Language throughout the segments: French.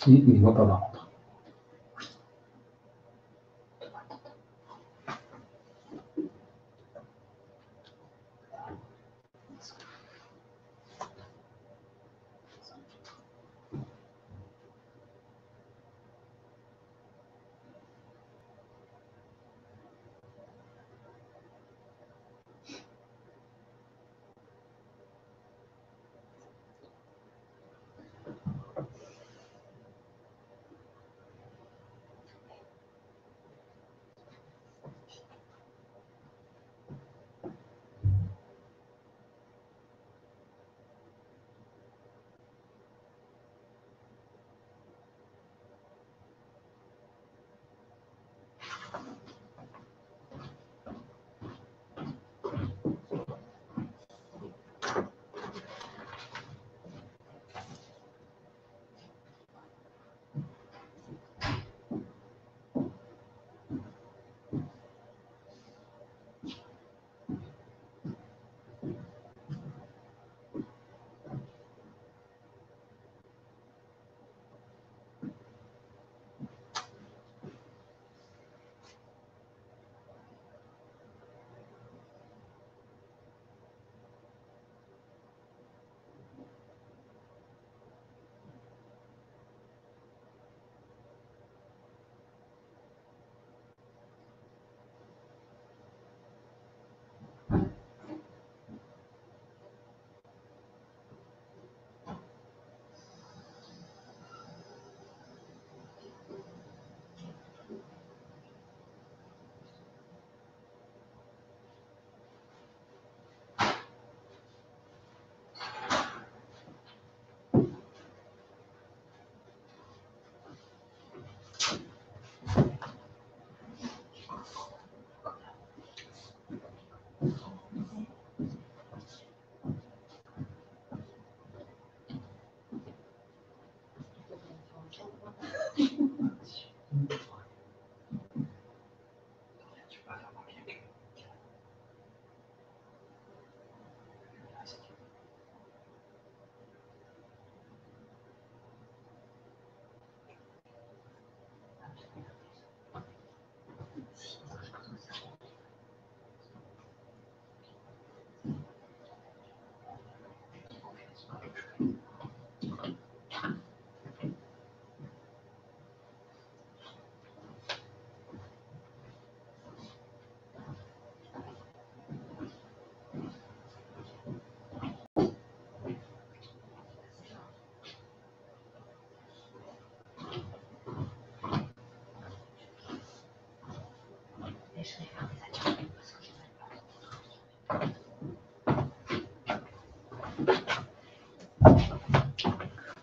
Il ne voit pas par contre.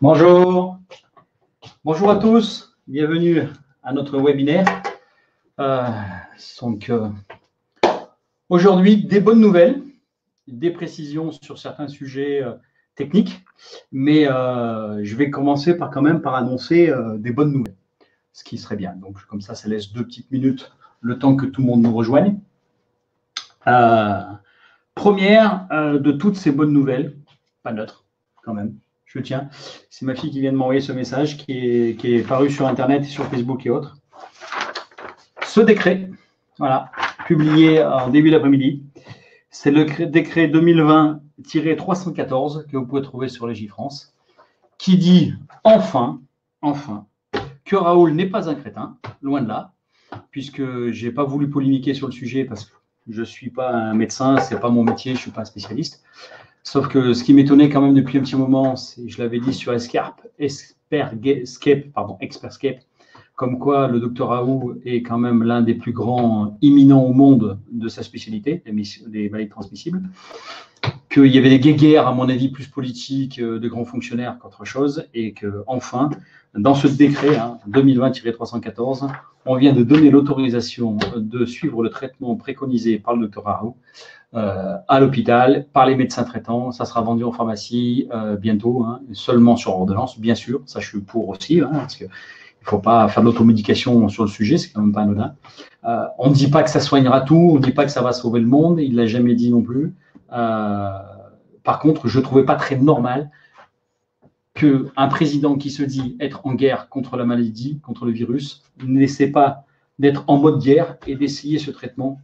Bonjour, bonjour à tous, bienvenue à notre webinaire. Aujourd'hui, des bonnes nouvelles, des précisions sur certains sujets techniques, mais je vais commencer quand même par annoncer des bonnes nouvelles, ce qui serait bien. Donc comme ça laisse 2 petites minutes, le temps que tout le monde nous rejoigne. Première de toutes ces bonnes nouvelles, pas neutre quand même. Je tiens, c'est ma fille qui vient de m'envoyer ce message qui est paru sur Internet, sur Facebook et autres. Ce décret, voilà, publié en début d'après-midi, c'est le décret 2020-314 que vous pouvez trouver sur Légifrance, qui dit enfin, que Raoul n'est pas un crétin, loin de là, puisque je n'ai pas voulu polémiquer sur le sujet parce que je ne suis pas un médecin, ce n'est pas mon métier, je ne suis pas un spécialiste. Sauf que ce qui m'étonnait quand même depuis un petit moment, c'est, je l'avais dit sur Expertscape, comme quoi le docteur Raoult est quand même l'un des plus grands imminents au monde de sa spécialité, des maladies transmissibles, qu'il y avait des guéguerres, à mon avis, plus politiques de grands fonctionnaires qu'autre chose, et qu'enfin, dans ce décret 2020-314, on vient de donner l'autorisation de suivre le traitement préconisé par le docteur Raoult à l'hôpital, par les médecins traitants. Ça sera vendu en pharmacie bientôt, seulement sur ordonnance, bien sûr. Ça, je suis pour aussi, parce qu'il ne faut pas faire de l'automédication sur le sujet, c'est quand même pas anodin. On ne dit pas que ça soignera tout, on ne dit pas que ça va sauver le monde, il ne l'a jamais dit non plus. Par contre, je ne trouvais pas très normal qu'un président qui se dit être en guerre contre la maladie, contre le virus, n'essaie pas d'être en mode guerre et d'essayer ce traitement.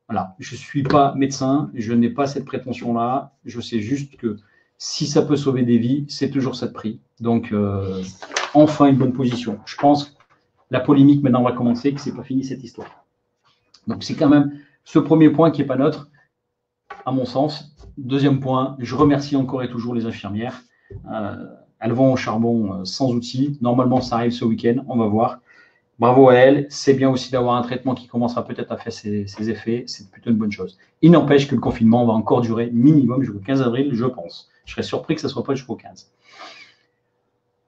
Voilà, je ne suis pas médecin, je n'ai pas cette prétention-là, je sais juste que si ça peut sauver des vies, c'est toujours ça de prix. Donc, enfin une bonne position. Je pense que la polémique maintenant va commencer, que ce n'est pas fini cette histoire. Donc, c'est quand même ce premier point qui n'est pas neutre, à mon sens. Deuxième point, je remercie encore et toujours les infirmières. Elles vont au charbon sans outils. Normalement, ça arrive ce week-end, on va voir. Bravo à elles. C'est bien aussi d'avoir un traitement qui commencera peut-être à faire ses effets. C'est plutôt une bonne chose. Il n'empêche que le confinement va encore durer minimum jusqu'au 15 avril, je pense. Je serais surpris que ça ne soit pas jusqu'au 15.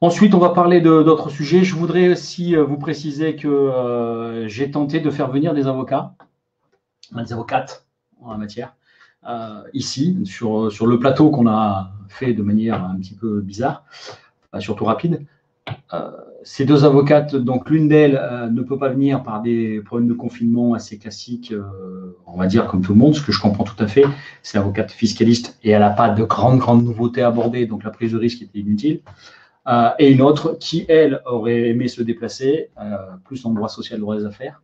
Ensuite, on va parler d'autres sujets. Je voudrais aussi vous préciser que j'ai tenté de faire venir des avocats, des avocates en la matière, ici, sur le plateau qu'on a fait de manière un petit peu bizarre, surtout rapide. Ces deux avocates, donc l'une d'elles ne peut pas venir par des problèmes de confinement assez classiques, on va dire comme tout le monde, ce que je comprends tout à fait. C'est avocate fiscaliste et elle n'a pas de grandes nouveautés à aborder, donc la prise de risque était inutile. Et une autre qui, elle, aurait aimé se déplacer, plus en droit social, droit des affaires,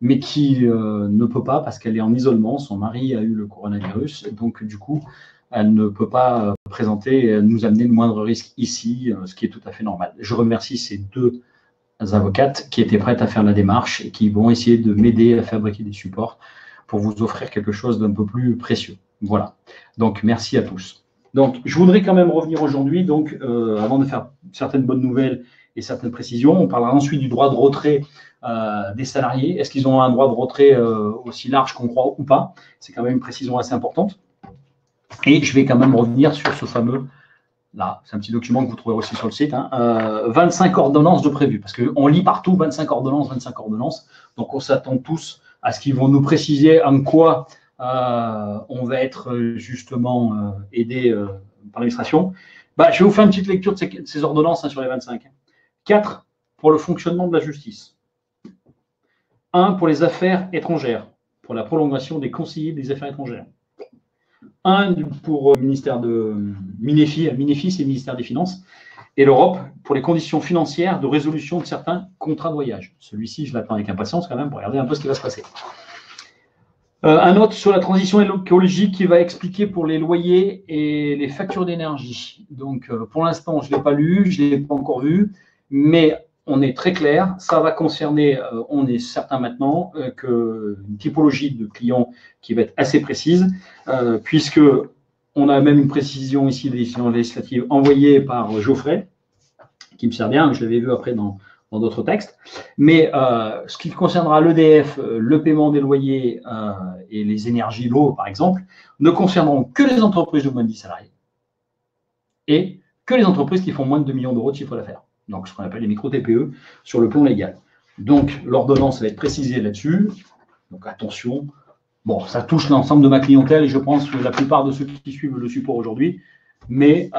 mais qui ne peut pas parce qu'elle est en isolement. Son mari a eu le coronavirus, donc du coup, elle ne peut pas présenter, nous amener le moindre risque ici, ce qui est tout à fait normal. Je remercie ces deux avocates qui étaient prêtes à faire la démarche et qui vont essayer de m'aider à fabriquer des supports pour vous offrir quelque chose d'un peu plus précieux. Voilà. Donc, merci à tous. Donc, je voudrais quand même revenir aujourd'hui, donc, avant de faire certaines bonnes nouvelles et certaines précisions, on parlera ensuite du droit de retrait des salariés. Est-ce qu'ils ont un droit de retrait aussi large qu'on croit ou pas? C'est quand même une précision assez importante. Et je vais quand même revenir sur ce fameux, là, c'est un petit document que vous trouverez aussi sur le site, 25 ordonnances de prévues, parce qu'on lit partout 25 ordonnances, donc on s'attend tous à ce qu'ils vont nous préciser en quoi on va être justement aidé par l'administration. Je vais vous faire une petite lecture de ces ordonnances sur les 25. 4 pour le fonctionnement de la justice. 1 pour les affaires étrangères, pour la prolongation des conseillers des affaires étrangères. 1 pour le ministère de Minefi, c'est le ministère des Finances, et l'Europe pour les conditions financières de résolution de certains contrats de voyage. Celui-ci, je l'attends avec impatience quand même pour regarder un peu ce qui va se passer. Un autre sur la transition écologique qui va expliquer pour les loyers et les factures d'énergie. Donc, pour l'instant, je ne l'ai pas lu, je ne l'ai pas encore vu, mais on est très clair, ça va concerner, on est certain maintenant, qu'une typologie de clients qui va être assez précise, puisque on a même une précision ici des décisions législatives envoyées par Geoffrey, qui me sert bien, je l'avais vu après dans d'autres textes. Mais ce qui concernera l'EDF, le paiement des loyers et les énergies, l'eau par exemple, ne concerneront que les entreprises de moins de 10 salariés et que les entreprises qui font moins de 2 millions d'euros de chiffre d'affaires. Donc, ce qu'on appelle les micro-TPE sur le plan légal. Donc, l'ordonnance va être précisée là-dessus. Donc, attention. Bon, ça touche l'ensemble de ma clientèle et je pense que la plupart de ceux qui suivent le support aujourd'hui. Mais,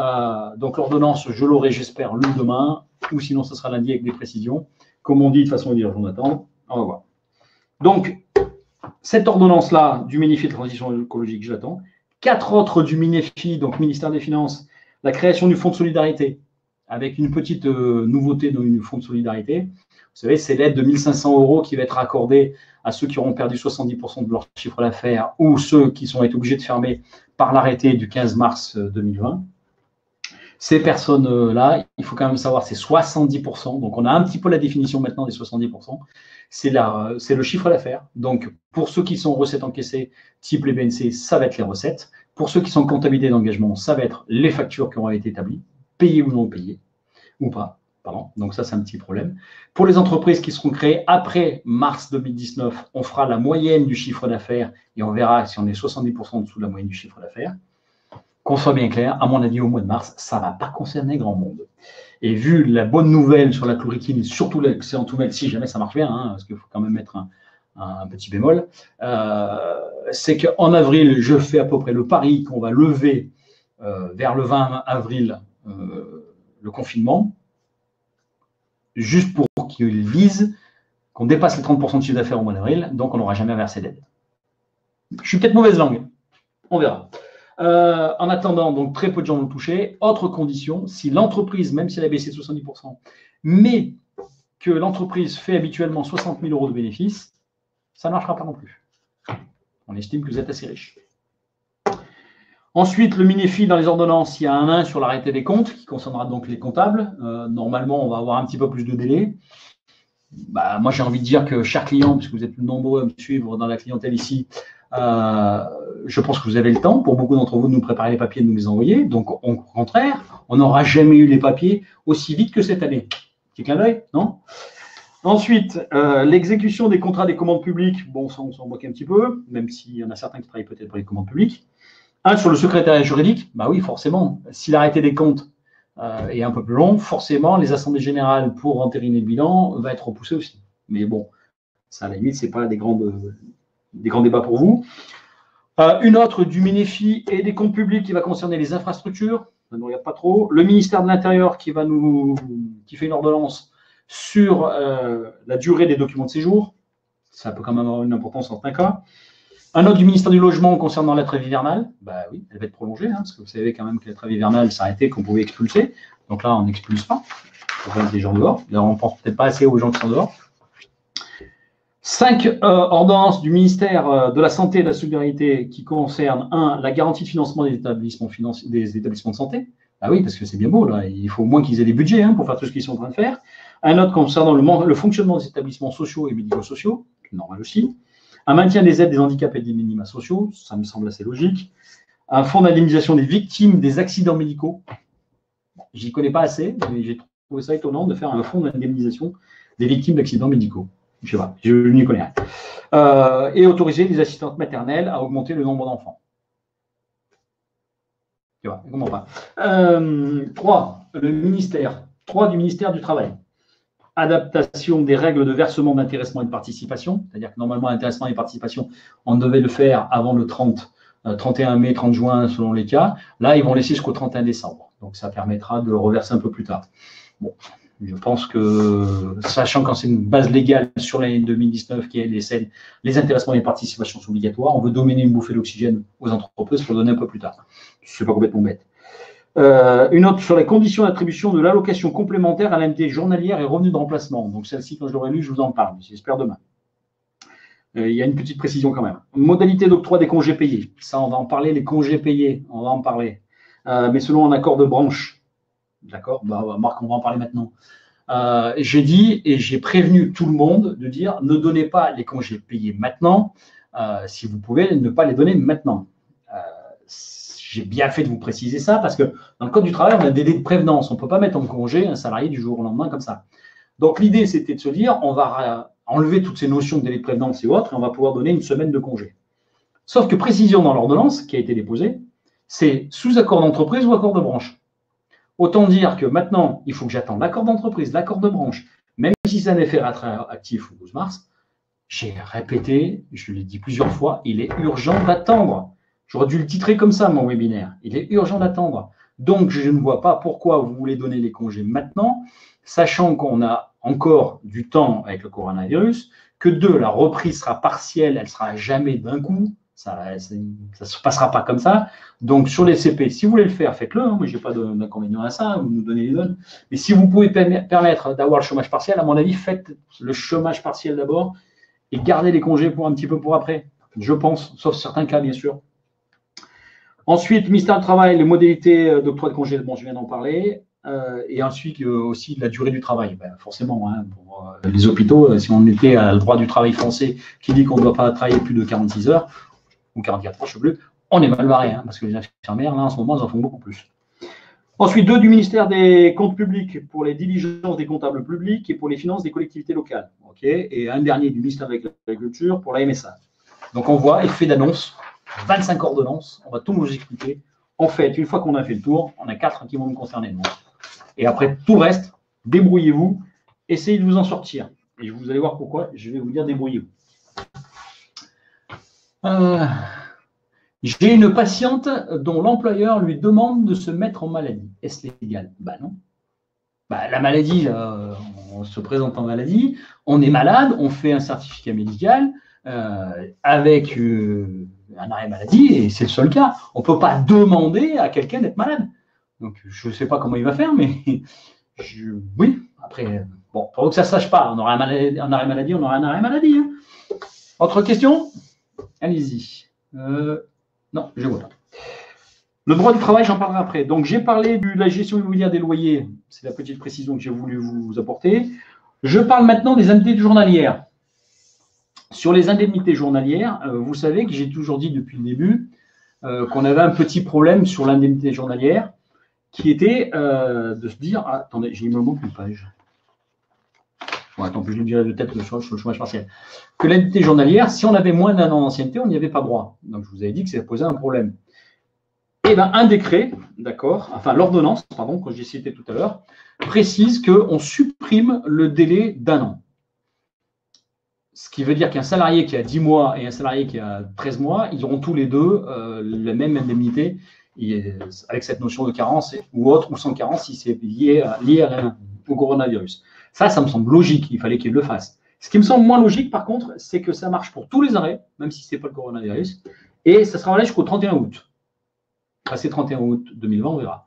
donc, l'ordonnance, je l'aurai, j'espère, lu demain, ou sinon, ce sera lundi avec des précisions. Comme on dit de façon dire, Jonathan, on va voir. Donc, cette ordonnance-là du Minefi de transition écologique, je l'attends. 4 autres du Minefi, donc ministère des Finances, la création du fonds de solidarité, avec une petite nouveauté dans une fonds de solidarité. Vous savez, c'est l'aide de 1 500 € qui va être accordée à ceux qui auront perdu 70% de leur chiffre d'affaires ou ceux qui sont été obligés de fermer par l'arrêté du 15 mars 2020. Ces personnes-là, il faut quand même savoir, c'est 70%. Donc, on a un petit peu la définition maintenant des 70%. C'est le chiffre d'affaires. Donc, pour ceux qui sont recettes encaissées, type les BNC, ça va être les recettes. Pour ceux qui sont comptabilités d'engagement, ça va être les factures qui auront été établies, payées ou non payées, ou pas. Pardon. Donc, ça, c'est un petit problème. Pour les entreprises qui seront créées après mars 2019, on fera la moyenne du chiffre d'affaires et on verra si on est 70% en dessous de la moyenne du chiffre d'affaires. Qu'on soit bien clair, à mon avis, au mois de mars, ça ne va pas concerner grand monde. Et vu la bonne nouvelle sur la chloroquine, surtout l'excellente nouvelle, si jamais ça marche bien, parce qu'il faut quand même mettre un petit bémol, c'est qu'en avril, je fais à peu près le pari qu'on va lever vers le 20 avril le confinement, juste pour qu'ils visent qu'on dépasse les 30% de chiffre d'affaires au mois d'avril, donc on n'aura jamais versé d'aide. Je suis peut-être mauvaise langue, on verra. En attendant, donc très peu de gens l'ont touché. Autre condition, si l'entreprise, même si elle a baissé de 70%, mais que l'entreprise fait habituellement 60 000 euros de bénéfices, ça ne marchera pas non plus. On estime que vous êtes assez riche. Ensuite, le Minefi dans les ordonnances, il y a un 1 sur l'arrêté des comptes qui concernera donc les comptables. Normalement, on va avoir un petit peu plus de délai. Moi, j'ai envie de dire que, chers clients, puisque vous êtes nombreux à me suivre dans la clientèle ici, je pense que vous avez le temps, pour beaucoup d'entre vous, de nous préparer les papiers et de nous les envoyer. Donc, au contraire, on n'aura jamais eu les papiers aussi vite que cette année. Petit clin d'œil, non? Ensuite, l'exécution des contrats des commandes publiques, bon, ça, on s'en moque un petit peu, même s'il y en a certains qui travaillent peut-être pour les commandes publiques. Sur le secrétariat juridique, oui, forcément. Si l'arrêté des comptes est un peu plus long, forcément, les assemblées générales pour entériner le bilan va être repoussé aussi. Mais bon, ça, à la limite, ce n'est pas des grands débats pour vous. Une autre du Minefi et des comptes publics qui va concerner les infrastructures. Ça ne regarde pas trop. Le ministère de l'Intérieur qui fait une ordonnance sur la durée des documents de séjour. Ça peut quand même avoir une importance en certains cas. Un autre du ministère du Logement concernant la trêve hivernale. Oui, elle va être prolongée, parce que vous savez quand même que la trêve hivernale s'arrêtait, qu'on pouvait expulser. Donc là, on n'expulse pas. On va mettre les gens dehors. D'ailleurs, on ne pense peut-être pas assez aux gens qui sont dehors. 5 ordonnances du ministère de la Santé et de la Solidarité qui concernent, 1, la garantie de financement des établissements de santé. Oui, parce que c'est bien beau, là. Il faut au moins qu'ils aient des budgets pour faire tout ce qu'ils sont en train de faire. Un autre concernant le fonctionnement des établissements sociaux et médico-sociaux, normal aussi. Un maintien des aides des handicapés et des minima sociaux, ça me semble assez logique. Un fonds d'indemnisation des victimes des accidents médicaux. J'y connais pas assez, mais j'ai trouvé ça étonnant de faire un fonds d'indemnisation des victimes d'accidents médicaux. Je sais pas, je n'y connais rien. Et autoriser les assistantes maternelles à augmenter le nombre d'enfants. Tu vois, je comprends pas. 3, du ministère du Travail. Adaptation des règles de versement d'intéressement et de participation, c'est-à-dire que normalement, l'intéressement et participation, on devait le faire avant le 31 mai, 30 juin, selon les cas. Là, ils vont laisser jusqu'au 31 décembre. Donc, ça permettra de le reverser un peu plus tard. Bon, je pense que, sachant quand c'est une base légale sur l'année 2019 qui est les intéressements et les participations sont obligatoires, on veut dominer une bouffée d'oxygène aux entreprises pour le donner un peu plus tard. Ce n'est pas complètement bête. Une autre sur les conditions d'attribution de l'allocation complémentaire à l'indemnité journalière et revenu de remplacement. Donc celle-ci, quand je l'aurai lue, je vous en parle, j'espère demain. Il y a une petite précision quand même. Modalité d'octroi des congés payés. Ça, on va en parler, les congés payés, on va en parler. Mais selon un accord de branche. D'accord, Marc, on va en parler maintenant. J'ai dit et j'ai prévenu tout le monde de dire ne donnez pas les congés payés maintenant. Si vous pouvez, ne pas les donner maintenant. J'ai bien fait de vous préciser ça parce que dans le code du travail, on a des délais de prévenance. On ne peut pas mettre en congé un salarié du jour au lendemain comme ça. Donc, l'idée, c'était de se dire, on va enlever toutes ces notions de délai de prévenance et autres et on va pouvoir donner une semaine de congé. Sauf que précision dans l'ordonnance qui a été déposée, c'est sous accord d'entreprise ou accord de branche. Autant dire que maintenant, il faut que j'attende l'accord d'entreprise, l'accord de branche, même si c'est un effet rétroactif au 12 mars. J'ai répété, je l'ai dit plusieurs fois, il est urgent d'attendre. J'aurais dû le titrer comme ça, mon webinaire. Il est urgent d'attendre. Donc, je ne vois pas pourquoi vous voulez donner les congés maintenant, sachant qu'on a encore du temps avec le coronavirus, que 2, la reprise sera partielle, elle ne sera jamais d'un coup. Ça ne se passera pas comme ça. Donc, sur les CP, si vous voulez le faire, faites-le. Moi, je n'ai pas d'inconvénient à ça. Vous nous donnez les donnes. Mais si vous pouvez permettre d'avoir le chômage partiel, à mon avis, faites le chômage partiel d'abord et gardez les congés pour un petit peu pour après. Je pense, sauf certains cas, bien sûr. Ensuite, ministère du Travail, les modalités d'octroi de congés, bon, je viens d'en parler. Et ensuite, aussi la durée du travail. Forcément, pour les hôpitaux, si on était à le droit du travail français qui dit qu'on ne doit pas travailler plus de 46 heures, ou 44 heures, je ne sais plus, on est mal barré, parce que les infirmières, là, en ce moment, elles en font beaucoup plus. Ensuite, 2 du ministère des comptes publics pour les diligences des comptables publics et pour les finances des collectivités locales. Et un dernier du ministère de l'Agriculture pour la MSA. Donc, on voit, effet d'annonce, 25 ordonnances, on va tout nous expliquer. En fait, une fois qu'on a fait le tour, on a 4 qui vont nous concerner. Et après, tout le reste, débrouillez-vous, essayez de vous en sortir. Et vous allez voir pourquoi, je vais vous dire débrouillez-vous. J'ai une patiente dont l'employeur lui demande de se mettre en maladie. Est-ce légal? Non. La maladie, on se présente en maladie, on est malade, on fait un certificat médical avec un arrêt maladie et c'est le seul cas. On ne peut pas demander à quelqu'un d'être malade. Donc, je ne sais pas comment il va faire, mais oui, après, bon, pour que ça ne se sache pas, on aura un arrêt maladie, on aura un arrêt maladie. Hein. Autre question? Allez-y. Non, je vois pas. Le droit du travail, j'en parlerai après. Donc, j'ai parlé de la gestion immobilière des loyers. C'est la petite précision que j'ai voulu vous apporter. Je parle maintenant des indemnités journalières. Sur les indemnités journalières, vous savez que j'ai toujours dit depuis le début qu'on avait un petit problème sur l'indemnité journalière qui était de se dire… Ah, attendez, j'ai me manque une page. Bon, attends, je le dirai de tête sur le chômage partiel. Que l'indemnité journalière, si on avait moins d'un an d'ancienneté, on n'y avait pas droit. Donc, je vous avais dit que ça posait un problème. Eh bien, un décret, d'accord, enfin l'ordonnance, pardon, que j'ai cité tout à l'heure, précise qu'on supprime le délai d'un an. Ce qui veut dire qu'un salarié qui a 10 mois et un salarié qui a 13 mois, ils auront tous les deux la même indemnité avec cette notion de carence ou autre, ou sans carence si c'est lié au coronavirus. Ça me semble logique, il fallait qu'ils le fassent. Ce qui me semble moins logique, par contre, c'est que ça marche pour tous les arrêts, même si ce n'est pas le coronavirus, et ça sera valable jusqu'au 31 août. Passé 31 août 2020, on verra.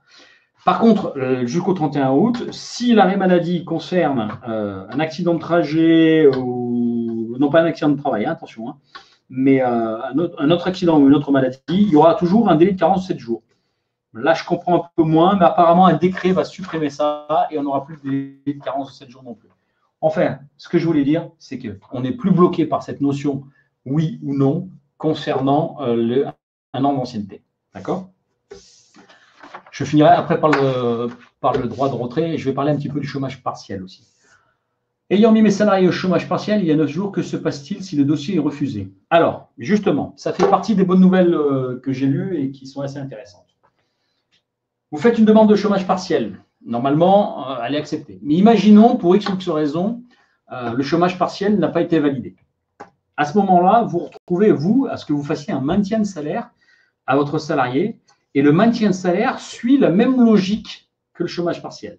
Par contre, jusqu'au 31 août, si l'arrêt maladie concerne un accident de trajet ou non pas un accident de travail, hein, attention, hein, mais un autre accident ou une autre maladie, il y aura toujours un délai de carence de 7 jours. Là, je comprends un peu moins, mais apparemment, un décret va supprimer ça et on n'aura plus de délai de carence de 7 jours non plus. Enfin, ce que je voulais dire, c'est qu'on n'est plus bloqué par cette notion oui ou non concernant un an d'ancienneté. D'accord ? Je finirai après par le droit de retrait et je vais parler un petit peu du chômage partiel aussi. Ayant mis mes salariés au chômage partiel il y a 9 jours, que se passe-t-il si le dossier est refusé? Alors, justement, ça fait partie des bonnes nouvelles que j'ai lues et qui sont assez intéressantes. Vous faites une demande de chômage partiel. Normalement, elle est acceptée. Mais imaginons, pour X ou X raison, le chômage partiel n'a pas été validé. À ce moment-là, vous retrouvez, vous, à ce que vous fassiez un maintien de salaire à votre salarié. Et le maintien de salaire suit la même logique que le chômage partiel.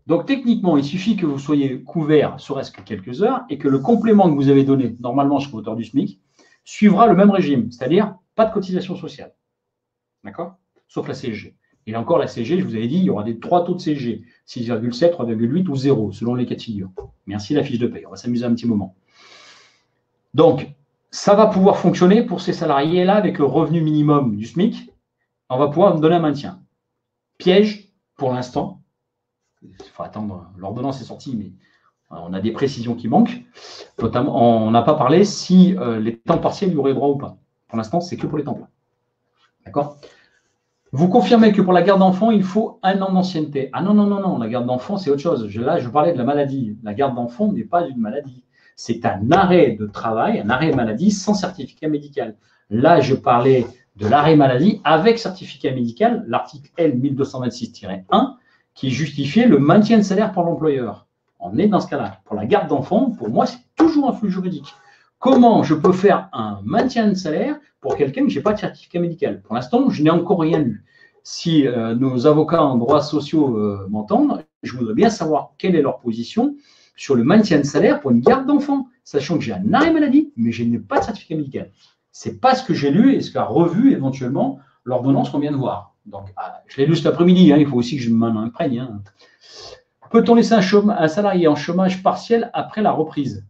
Donc, techniquement, il suffit que vous soyez couvert, serait-ce que quelques heures, et que le complément que vous avez donné, normalement jusqu'à hauteur du SMIC, suivra le même régime, c'est-à-dire pas de cotisation sociale. D'accord? Sauf la CSG. Et encore, la CSG, je vous avais dit, il y aura des 3 taux de CSG, 6,7, 3,8 ou 0, selon les cas de figure. Merci la fiche de paye. On va s'amuser un petit moment. Donc, ça va pouvoir fonctionner pour ces salariés-là avec le revenu minimum du SMIC. On va pouvoir donner un maintien. Piège, pour l'instant, il faut attendre, l'ordonnance est sortie, mais on a des précisions qui manquent. Notamment, on n'a pas parlé si les temps partiels y auraient droit ou pas. Pour l'instant, c'est que pour les temps pleins. D'accord? Vous confirmez que pour la garde d'enfants, il faut 1 an d'ancienneté. Ah non, la garde d'enfants, c'est autre chose. Là, je parlais de la maladie. La garde d'enfants n'est pas une maladie. C'est un arrêt de travail, un arrêt maladie sans certificat médical. Là, je parlais de l'arrêt maladie avec certificat médical, l'article L 1226-1, qui justifiait le maintien de salaire par l'employeur. On est dans ce cas-là. Pour la garde d'enfants, pour moi, c'est toujours un flux juridique. Comment je peux faire un maintien de salaire pour quelqu'un que je n'ai pas de certificat médical? Pour l'instant, je n'ai encore rien lu. Si nos avocats en droits sociaux m'entendent, je voudrais bien savoir quelle est leur position sur le maintien de salaire pour une garde d'enfants, sachant que j'ai un arrêt maladie, mais je n'ai pas de certificat médical. Ce n'est pas ce que j'ai lu et ce qu'a revu éventuellement l'ordonnance qu'on vient de voir. Donc, je l'ai lu cet après-midi, hein, il faut aussi que je m'en imprègne. Hein. Peut-on laisser un salarié en chômage partiel après la reprise?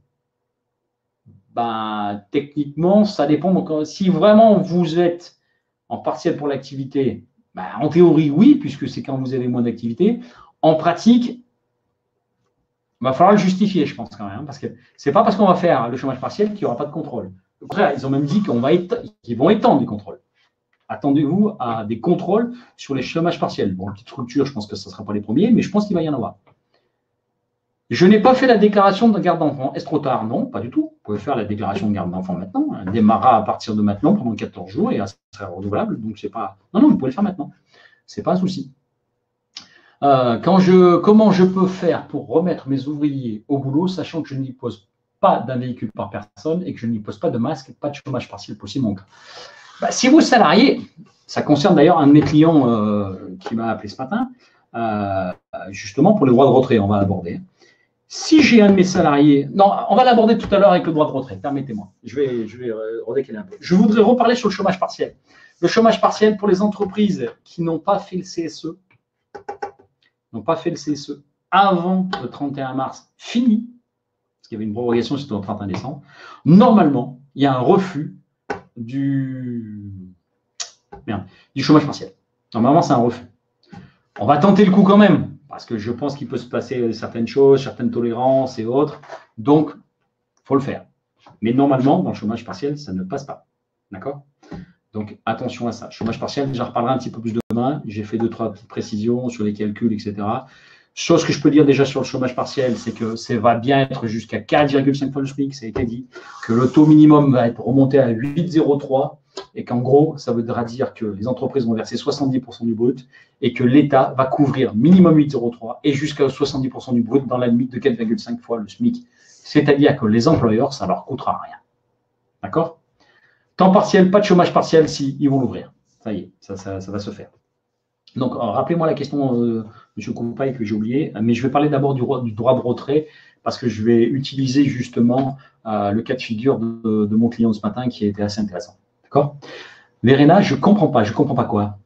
Techniquement, ça dépend. Donc, si vraiment vous êtes en partiel pour l'activité, en théorie, oui, puisque c'est quand vous avez moins d'activité. En pratique, il va falloir le justifier, je pense quand même, parce que ce n'est pas parce qu'on va faire le chômage partiel qu'il n'y aura pas de contrôle. Au contraire, ils ont même dit qu'ils vont étendre les contrôles. Attendez-vous à des contrôles sur les chômages partiels. Bon, petite structure, je pense que ce ne sera pas les premiers, mais je pense qu'il va y en avoir. Je n'ai pas fait la déclaration de garde d'enfant. Est-ce trop tard? Non, pas du tout. Vous pouvez faire la déclaration de garde d'enfant maintenant. Elle démarrera à partir de maintenant pendant 14 jours et elle sera renouvelable. Donc, c'est pas… Non, vous pouvez le faire maintenant. Ce n'est pas un souci. Comment je peux faire pour remettre mes ouvriers au boulot, sachant que je n'y pose pas d'un véhicule par personne et que je n'y pose pas de masque, pas de chômage partiel possible. Donc, si vous salariez, ça concerne d'ailleurs un de mes clients qui m'a appelé ce matin, justement pour les droits de retrait, on va aborder. Si j'ai un de mes salariés, non, on va l'aborder tout à l'heure avec le droit de retrait, permettez-moi, je vais redécaler un peu. Je voudrais reparler sur le chômage partiel. Le chômage partiel pour les entreprises qui n'ont pas fait le CSE, avant le 31 mars, fini, parce qu'il y avait une prorogation jusqu'au 31 décembre, normalement, il y a un refus du chômage partiel. Normalement, c'est un refus. On va tenter le coup quand même, parce que je pense qu'il peut se passer certaines choses, certaines tolérances et autres. Donc, il faut le faire. Mais normalement, dans le chômage partiel, ça ne passe pas. D'accord? Donc, attention à ça. Chômage partiel, j'en reparlerai un petit peu plus demain. J'ai fait 2-3 petites précisions sur les calculs, etc. Chose que je peux dire déjà sur le chômage partiel, c'est que ça va bien être jusqu'à 4,5 fois le SMIC, ça a été dit, que le taux minimum va être remonté à 8,03 et qu'en gros, ça voudra dire que les entreprises vont verser 70% du brut et que l'État va couvrir minimum 8,03 et jusqu'à 70% du brut dans la limite de 4,5 fois le SMIC. C'est-à-dire que les employeurs, ça ne leur coûtera rien. D'accord? Temps partiel, pas de chômage partiel, si, ils vont l'ouvrir. Ça y est, ça va se faire. Donc, rappelez-moi la question, M. Koupaï, que j'ai oublié, mais je vais parler d'abord du droit de retrait, parce que je vais utiliser justement le cas de figure de mon client de ce matin, qui a été assez intéressant. D'accord? Verena, je ne comprends pas. Je ne comprends pas quoi?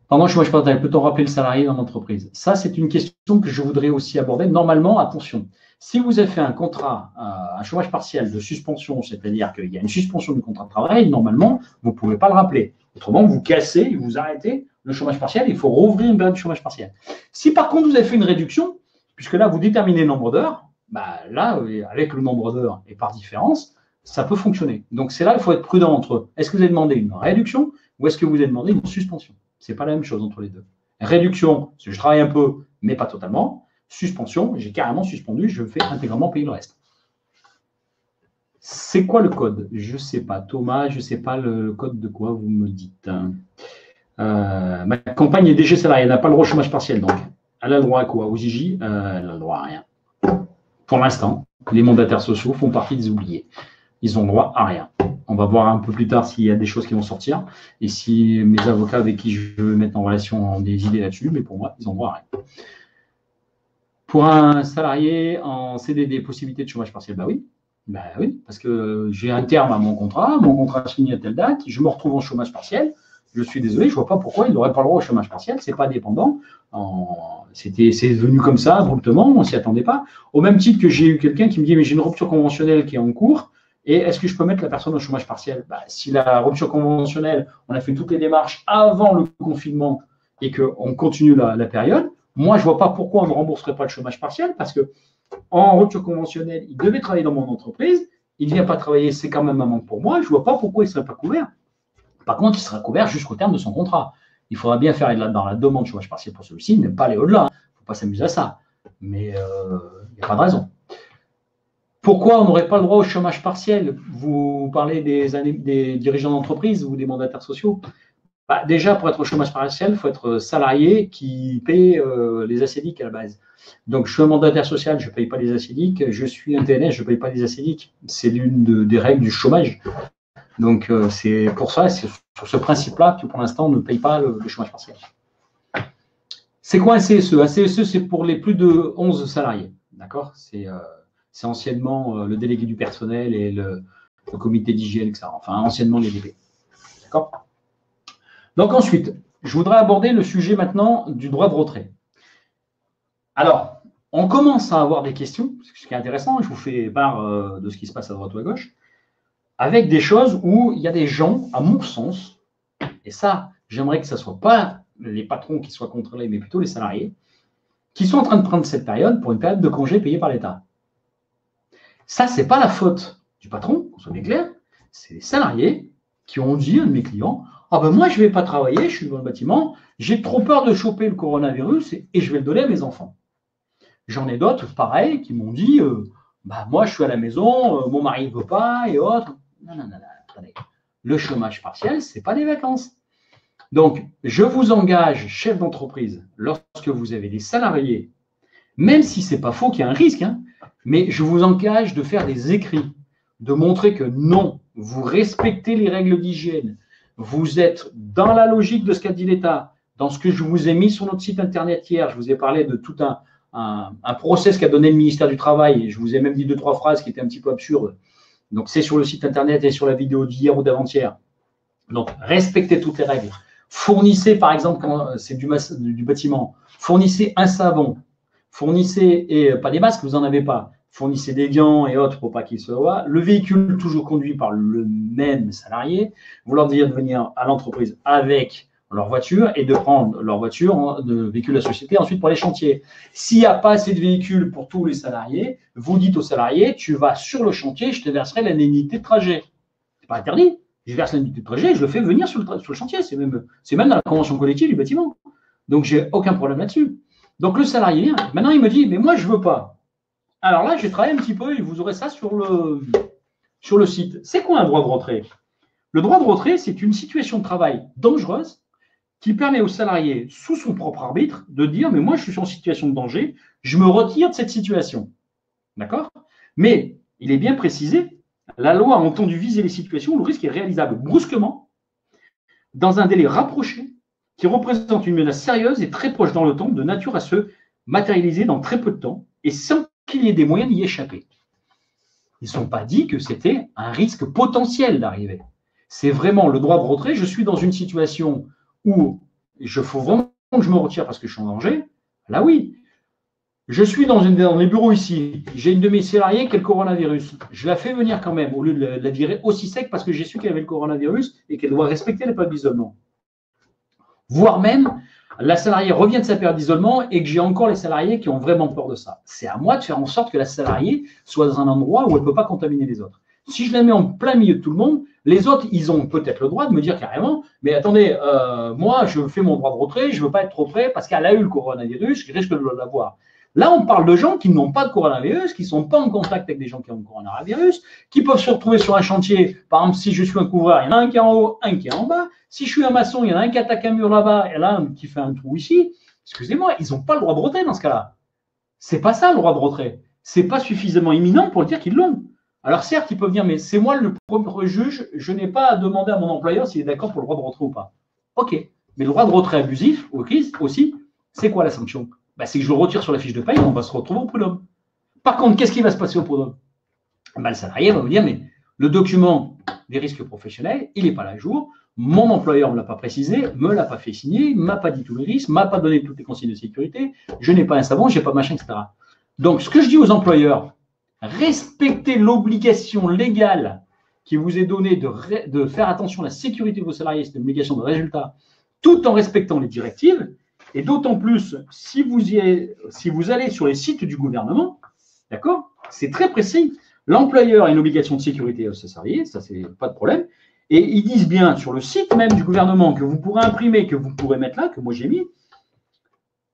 Pendant le chômage partiel, peut-on rappeler le salarié dans l'entreprise? Ça, c'est une question que je voudrais aussi aborder. Normalement, attention, si vous avez fait un contrat, un chômage partiel de suspension, c'est-à-dire qu'il y a une suspension du contrat de travail, normalement, vous ne pouvez pas le rappeler. Autrement, vous cassez, vous arrêtez le chômage partiel, il faut rouvrir une période de chômage partiel. Si par contre, vous avez fait une réduction, puisque là, vous déterminez le nombre d'heures, bah, là, avec le nombre d'heures et par différence, ça peut fonctionner. Donc, c'est là, il faut être prudent entre est-ce que vous avez demandé une réduction ou est-ce que vous avez demandé une suspension? Ce n'est pas la même chose entre les deux. Réduction, c'est je travaille un peu, mais pas totalement. Suspension, j'ai carrément suspendu, je fais intégralement payer le reste. C'est quoi le code? Je ne sais pas. Thomas, je ne sais pas le code de quoi vous me dites. Ma compagne est DG salariée, elle n'a pas le droit au chômage partiel, donc. Elle a le droit à quoi? Aux IJ? Elle n'a le droit à rien. Pour l'instant, les mandataires sociaux font partie des oubliés. Ils ont droit à rien. On va voir un peu plus tard s'il y a des choses qui vont sortir et si mes avocats avec qui je veux mettre en relation ont des idées là-dessus, mais pour moi, ils ont droit à rien. Pour un salarié en CDD, possibilité de chômage partiel, bah oui, parce que j'ai un terme à mon contrat se finit à telle date, je me retrouve en chômage partiel, je suis désolé, je ne vois pas pourquoi il n'aurait pas le droit au chômage partiel, ce n'est pas dépendant, c'est venu comme ça, abruptement, on ne s'y attendait pas. Au même titre que j'ai eu quelqu'un qui me dit, mais j'ai une rupture conventionnelle qui est en cours, et est-ce que je peux mettre la personne au chômage partiel? Si la rupture conventionnelle, on a fait toutes les démarches avant le confinement et qu'on continue la période, moi, je ne vois pas pourquoi on ne rembourserait pas le chômage partiel, parce qu'en rupture conventionnelle, il devait travailler dans mon entreprise, il ne vient pas travailler, c'est quand même un manque pour moi, je ne vois pas pourquoi il ne serait pas couvert. Par contre, il sera couvert jusqu'au terme de son contrat. Il faudra bien faire dans la demande de chômage partiel pour celui-ci, ne pas aller au-delà. Il ne faut pas s'amuser à ça. Mais il n'y a pas de raison. Pourquoi on n'aurait pas le droit au chômage partiel? Vous parlez des dirigeants d'entreprise ou des mandataires sociaux? Déjà, pour être au chômage partiel, il faut être salarié qui paie les acédiques à la base. Donc, je suis un mandataire social, je ne paye pas les acédiques. Je suis un TNS, je ne paye pas les acédiques. C'est l'une des règles du chômage. Donc, c'est pour ça, c'est sur ce principe-là que pour l'instant, on ne paye pas le chômage partiel. C'est quoi un CSE? Un CSE, c'est pour les plus de 11 salariés. D'accord? C'est anciennement le délégué du personnel et le comité d'hygiène, etc. Enfin, anciennement les DP. D'accord? Donc ensuite, je voudrais aborder le sujet maintenant du droit de retrait. Alors, on commence à avoir des questions, ce qui est intéressant, je vous fais part de ce qui se passe à droite ou à gauche, avec des choses où il y a des gens, à mon sens, et ça, j'aimerais que ce ne soit pas les patrons qui soient contrôlés, mais plutôt les salariés, qui sont en train de prendre cette période pour une période de congé payée par l'État. Ça, ce n'est pas la faute du patron, qu'on soit bien clair, c'est les salariés qui ont dit à un de mes clients, ah ben moi, je ne vais pas travailler, je suis dans le bâtiment, j'ai trop peur de choper le coronavirus et je vais le donner à mes enfants. J'en ai d'autres, pareil, qui m'ont dit, moi, je suis à la maison, mon mari ne veut pas et autres. Non, attendez. Le chômage partiel, ce n'est pas des vacances. Donc, je vous engage, chef d'entreprise, lorsque vous avez des salariés, même si ce n'est pas faux qu'il y a un risque, mais je vous engage de faire des écrits, de montrer que non, vous respectez les règles d'hygiène, vous êtes dans la logique de ce qu'a dit l'État, dans ce que je vous ai mis sur notre site internet hier, je vous ai parlé de tout un process qu'a donné le ministère du Travail. Je vous ai même dit 2-3 phrases qui étaient un petit peu absurdes. Donc, c'est sur le site internet et sur la vidéo d'hier ou d'avant-hier. Donc, respectez toutes les règles. Fournissez, par exemple, quand c'est du bâtiment, fournissez un savon, fournissez, et pas des masques, vous n'en avez pas, fournissez des gants et autres pour pas qu'ils se voient. Le véhicule toujours conduit par le même salarié. Vous leur dites de venir à l'entreprise avec leur voiture et de prendre leur voiture de véhicule de la société ensuite pour les chantiers. S'il n'y a pas assez de véhicules pour tous les salariés, vous dites aux salariés, tu vas sur le chantier, je te verserai l'indemnité de trajet. Ce n'est pas interdit. Je verse l'indemnité de trajet, je le fais venir sur le chantier. C'est même dans la convention collective du bâtiment. Donc, j'ai aucun problème là-dessus. Donc, le salarié vient. Maintenant, il me dit, mais moi, je ne veux pas. Alors là, j'ai travaillé un petit peu et vous aurez ça sur le site. C'est quoi un droit de retrait? Le droit de retrait, c'est une situation de travail dangereuse qui permet au salarié, sous son propre arbitre, de dire, mais moi, je suis en situation de danger, je me retire de cette situation. D'accord? Mais il est bien précisé, la loi a entendu viser les situations où le risque est réalisable brusquement, dans un délai rapproché, qui représente une menace sérieuse et très proche dans le temps, de nature à se matérialiser dans très peu de temps, et sans qu'il y ait des moyens d'y échapper. Ils ne sont pas dit que c'était un risque potentiel d'arriver. C'est vraiment le droit de retrait. Je suis dans une situation où il faut vraiment que je me retire parce que je suis en danger. Là, oui. Je suis dans les bureaux ici. J'ai une de mes salariés qui a le coronavirus. Je la fais venir quand même, au lieu de la virer aussi sec parce que j'ai su qu'elle avait le coronavirus et qu'elle doit respecter les périodes d'isolement. Voire même, la salariée revient de sa période d'isolement et que j'ai encore les salariés qui ont vraiment peur de ça. C'est à moi de faire en sorte que la salariée soit dans un endroit où elle ne peut pas contaminer les autres. Si je la mets en plein milieu de tout le monde, les autres, ils ont peut-être le droit de me dire carrément, mais attendez, moi, je fais mon droit de retrait, je ne veux pas être trop près parce qu'elle a eu le coronavirus, je risque de l'avoir. Là, on parle de gens qui n'ont pas de coronavirus, qui ne sont pas en contact avec des gens qui ont le coronavirus, qui peuvent se retrouver sur un chantier. Par exemple, si je suis un couvreur, il y en a un qui est en haut, un qui est en bas. Si je suis un maçon, il y en a un qui attaque un mur là-bas et là, un qui fait un trou ici. Excusez-moi, ils n'ont pas le droit de retrait dans ce cas-là. C'est pas ça le droit de retrait. C'est pas suffisamment imminent pour dire qu'ils l'ont. Alors certes, ils peuvent dire, mais c'est moi le propre juge, je n'ai pas à demander à mon employeur s'il est d'accord pour le droit de retrait ou pas. Ok, mais le droit de retrait abusif aussi, c'est quoi la sanction? C'est que je le retire sur la fiche de paye, on va se retrouver au prud'homme. Par contre, qu'est-ce qui va se passer au prud'homme? Le salarié va vous dire, mais le document des risques professionnels, il n'est pas là à jour, mon employeur ne me l'a pas précisé, ne me l'a pas fait signer, ne m'a pas dit tous les risques, ne m'a pas donné toutes les consignes de sécurité, je n'ai pas un savon, je n'ai pas machin, etc. Donc, ce que je dis aux employeurs, respectez l'obligation légale qui vous est donnée de faire attention à la sécurité de vos salariés, c'est une obligation de résultat, tout en respectant les directives. Et d'autant plus, si vous allez sur les sites du gouvernement, d'accord, c'est très précis. L'employeur a une obligation de sécurité à ses salariés, ça, c'est pas de problème. Et ils disent bien sur le site même du gouvernement que vous pourrez imprimer, que vous pourrez mettre là, que moi j'ai mis,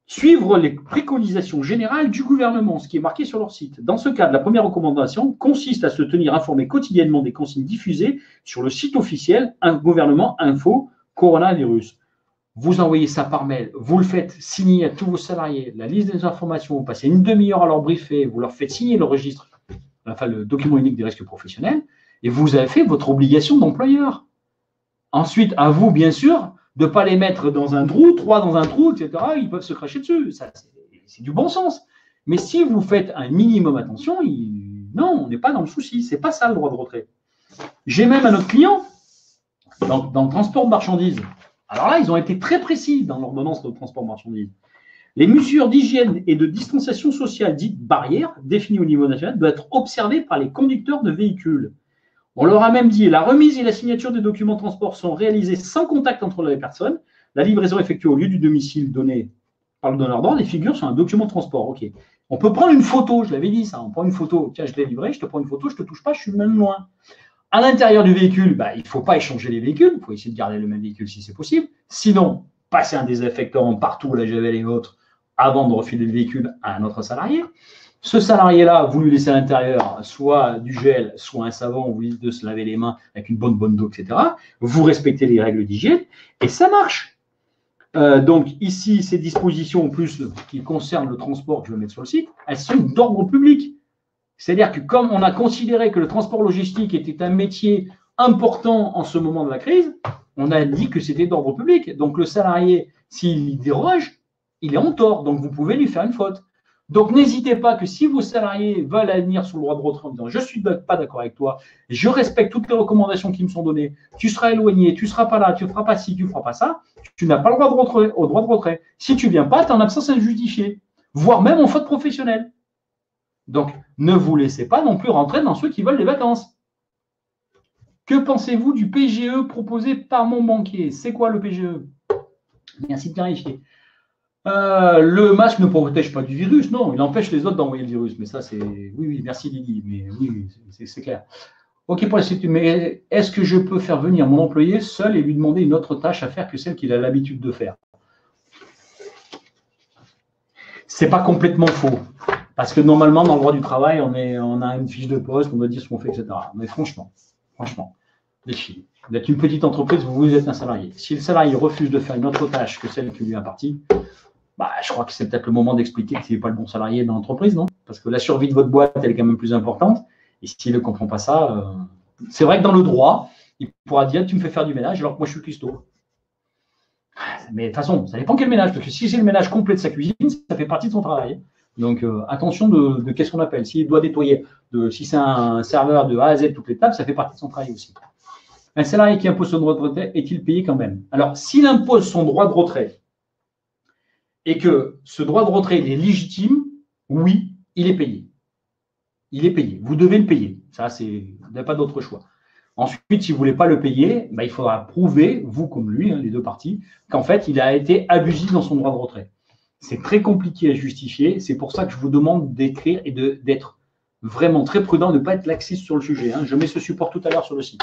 suivre les préconisations générales du gouvernement, ce qui est marqué sur leur site. Dans ce cadre, la première recommandation consiste à se tenir informé quotidiennement des consignes diffusées sur le site officiel Un gouvernement info coronavirus. Vous envoyez ça par mail, vous le faites signer à tous vos salariés, la liste des informations, vous passez une demi-heure à leur briefer, vous leur faites signer le registre, enfin le document unique des risques professionnels, et vous avez fait votre obligation d'employeur. Ensuite, à vous, bien sûr, de ne pas les mettre dans un trou, 3 dans un trou, etc. Ils peuvent se cracher dessus. Ça, c'est du bon sens. Mais si vous faites un minimum attention, non, on n'est pas dans le souci. Ce n'est pas ça le droit de retrait. J'ai même un autre client dans le transport de marchandises. Alors là, ils ont été très précis dans l'ordonnance de transport de marchandises. Les mesures d'hygiène et de distanciation sociale dites barrières, définies au niveau national, doivent être observées par les conducteurs de véhicules. On leur a même dit la remise et la signature des documents de transport sont réalisées sans contact entre les personnes. La livraison effectuée au lieu du domicile donné par le donneur d'ordre, les figures sur un document de transport. Ok. On peut prendre une photo, je l'avais dit ça. On prend une photo. Tiens, je l'ai livré, je te prends une photo, je ne te touche pas, je suis même loin. À l'intérieur du véhicule, il ne faut pas échanger les véhicules. Il faut essayer de garder le même véhicule si c'est possible. Sinon, passer un désinfectant partout, la javel et autres, avant de refiler le véhicule à un autre salarié. Ce salarié-là, vous lui laissez à l'intérieur soit du gel, soit un savon, vous dites de se laver les mains avec une bonne d'eau, etc. Vous respectez les règles d'hygiène et ça marche. Donc ici, ces dispositions en plus qui concernent le transport que je vais mettre sur le site, elles sont d'ordre public. C'est-à-dire que comme on a considéré que le transport logistique était un métier important en ce moment de la crise, on a dit que c'était d'ordre public. Donc le salarié, s'il déroge, il est en tort. Donc vous pouvez lui faire une faute. Donc, n'hésitez pas que si vos salariés veulent venir sur le droit de retrait en disant « je ne suis pas d'accord avec toi, je respecte toutes les recommandations qui me sont données, tu seras éloigné, tu ne seras pas là, tu ne feras pas ci, tu ne feras pas ça », tu n'as pas le droit de retrait, au droit de retrait. Si tu ne viens pas, tu es en absence injustifiée, voire même en faute professionnelle. Donc, ne vous laissez pas non plus rentrer dans ceux qui veulent des vacances. Que pensez-vous du PGE proposé par mon banquier? C'est quoi le PGE? Merci de clarifier. Le masque ne protège pas du virus, non, il empêche les autres d'envoyer le virus. Mais ça, c'est. Oui, oui, merci Lily, mais oui, c'est clair. Ok, pour la sécurité, mais est-ce que je peux faire venir mon employé seul et lui demander une autre tâche à faire que celle qu'il a l'habitude de faire? C'est pas complètement faux. Parce que normalement, dans le droit du travail, on a une fiche de poste, on doit dire ce qu'on fait, etc. Mais franchement, les filles, vous êtes une petite entreprise, vous êtes un salarié. Si le salarié refuse de faire une autre tâche que celle qui lui est impartie, bah, je crois que c'est peut-être le moment d'expliquer qu'il n'est pas le bon salarié dans l'entreprise, non? Parce que la survie de votre boîte, elle est quand même plus importante. Et s'il ne comprend pas ça, c'est vrai que dans le droit, il pourra dire tu me fais faire du ménage alors que moi je suis cuistot. Mais de toute façon, ça dépend quel ménage. Parce que si c'est le ménage complet de sa cuisine, ça fait partie de son travail. Donc attention de qu'est-ce qu'on appelle. S'il doit nettoyer, si c'est un serveur de A à Z toutes les tables, ça fait partie de son travail aussi. Un salarié qui impose son droit de retrait est-il payé quand même? Alors, s'il impose son droit de retrait et que ce droit de retrait est légitime, oui, il est payé. Il est payé. Vous devez le payer. Ça, vous n'avez pas d'autre choix. Ensuite, si vous ne voulez pas le payer, il faudra prouver, vous comme lui, les deux parties, qu'en fait, il a été abusif dans son droit de retrait. C'est très compliqué à justifier. C'est pour ça que je vous demande d'écrire et d'être vraiment très prudent, de ne pas être laxiste sur le sujet. Je mets ce support tout à l'heure sur le site.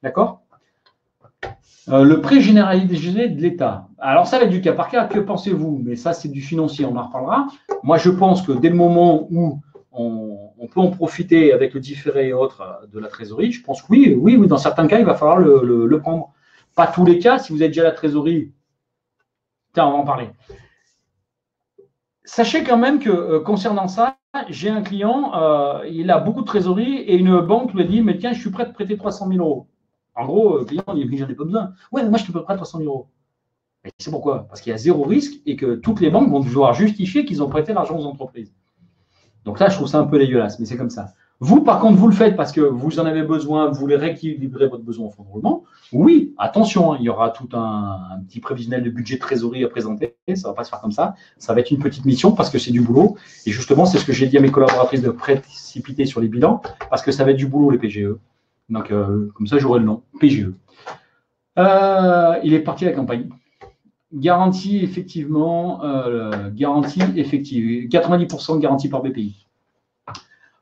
D'accord? Le prêt généralisé de l'État. Alors, ça va être du cas par cas. Que pensez-vous? Mais ça, c'est du financier, on en reparlera. Moi, je pense que dès le moment où on peut en profiter avec le différé et autres de la trésorerie, je pense que oui, dans certains cas, il va falloir le prendre. Pas tous les cas. Si vous êtes déjà à la trésorerie, tiens, on va en parler. Sachez quand même que concernant ça, j'ai un client, il a beaucoup de trésorerie et une banque lui a dit, mais tiens, je suis prêt à te prêter 300 000 euros. En gros, le client dit, mais j'en ai pas besoin. Ouais, mais moi, je te peux prêter 300 000 euros. Et c'est pourquoi? Parce qu'il y a zéro risque et que toutes les banques vont devoir justifier qu'ils ont prêté l'argent aux entreprises. Donc là, je trouve ça un peu dégueulasse, mais c'est comme ça. Vous, par contre, vous le faites parce que vous en avez besoin, vous voulez rééquilibrer votre besoin en fonds de roulement. Oui, attention, il y aura tout un petit prévisionnel de budget de trésorerie à présenter. Ça ne va pas se faire comme ça. Ça va être une petite mission parce que c'est du boulot. Et justement, c'est ce que j'ai dit à mes collaboratrices de précipiter sur les bilans parce que ça va être du boulot, les PGE. Donc, comme ça, j'aurai le nom, PGE. Il est parti à la campagne. Garantie, effectivement, garantie effective. 90% de garantie par BPI.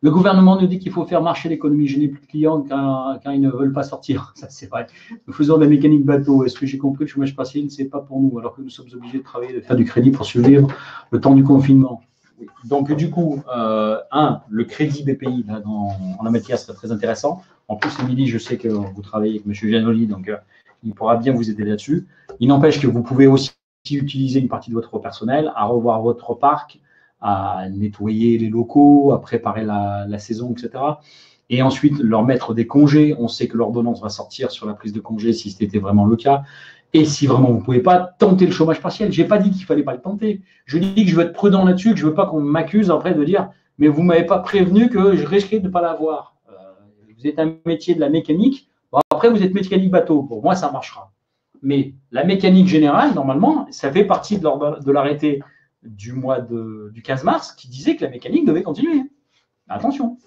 Le gouvernement nous dit qu'il faut faire marcher l'économie. Je n'ai plus de clients car ils ne veulent pas sortir. Ça, c'est vrai. Nous faisons de la mécanique bateau. Est-ce que j'ai compris que le chômage partiel, ce n'est pas pour nous, alors que nous sommes obligés de travailler, de faire du crédit pour survivre le temps du confinement? Oui. Donc, du coup, le crédit BPI là, en la matière serait très intéressant. En plus, Émilie, je sais que vous travaillez avec M. Giannoli, donc il pourra bien vous aider là-dessus. Il n'empêche que vous pouvez aussi utiliser une partie de votre personnel à revoir votre parc, à nettoyer les locaux, à préparer la saison, etc. Et ensuite, leur mettre des congés. On sait que l'ordonnance va sortir sur la prise de congés si c'était vraiment le cas. Et si vraiment vous ne pouvez pas, tenter le chômage partiel. Je n'ai pas dit qu'il ne fallait pas le tenter. Je dis que je veux être prudent là-dessus, que je ne veux pas qu'on m'accuse après de dire « mais vous ne m'avez pas prévenu que je risquais de ne pas l'avoir ». Vous êtes un métier de la mécanique. Bon, après, vous êtes mécanique bateau. Pour moi, ça marchera. Mais la mécanique générale, normalement, ça fait partie de l'arrêté du 15 mars qui disait que la mécanique devait continuer. Attention.